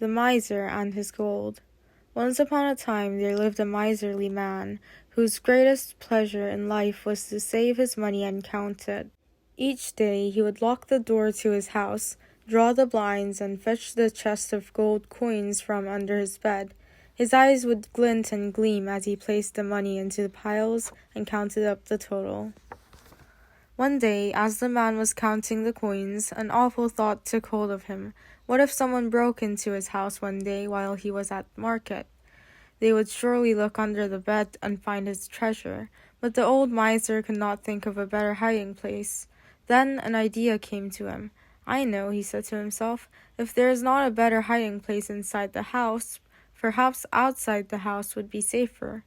The Miser and His Gold. Once upon a time there lived a miserly man, whose greatest pleasure in life was to save his money and count it. Each day he would lock the door to his house, draw the blinds, and fetch the chest of gold coins from under his bed. His eyes would glint and gleam as he placed the money into the piles and counted up the total. One day, as the man was counting the coins, an awful thought took hold of him. What if someone broke into his house one day while he was at market? They would surely look under the bed and find his treasure, but the old miser could not think of a better hiding place. Then an idea came to him. "I know," he said to himself, "if there is not a better hiding place inside the house, perhaps outside the house would be safer."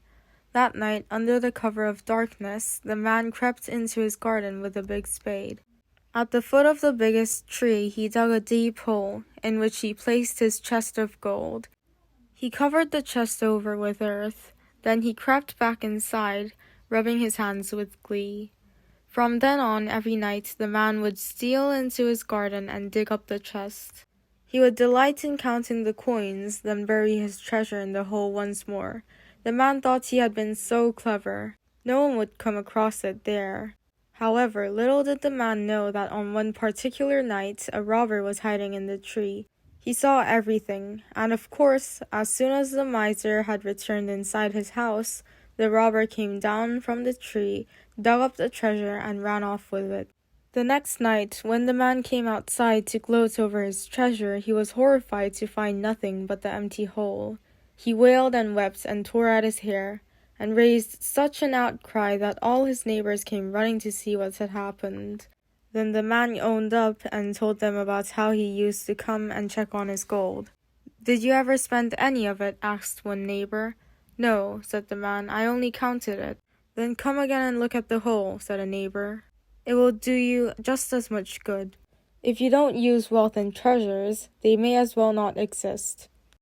That night, under the cover of darkness, the man crept into his garden with a big spade. At the foot of the biggest tree he dug a deep hole, in which he placed his chest of gold. He covered the chest over with earth. Then he crept back inside, rubbing his hands with glee. From then on, every night, the man would steal into his garden and dig up the chest. He would delight in counting the coins, then bury his treasure in the hole once more. The man thought he had been so clever. No one would come across it there. However, little did the man know that on one particular night a robber was hiding in the tree. He saw everything, and of course, as soon as the miser had returned inside his house, the robber came down from the tree, dug up the treasure, and ran off with it. The next night, when the man came outside to gloat over his treasure, he was horrified to find nothing but the empty hole. He wailed and wept and tore at his hair, and raised such an outcry that all his neighbors came running to see what had happened. Then the man owned up and told them about how he used to come and check on his gold. "Did you ever spend any of it?" asked one neighbor. "No," said the man, "I only counted it." "Then come again and look at the hole," said a neighbor. "It will do you just as much good. If you don't use wealth and treasures, they may as well not exist."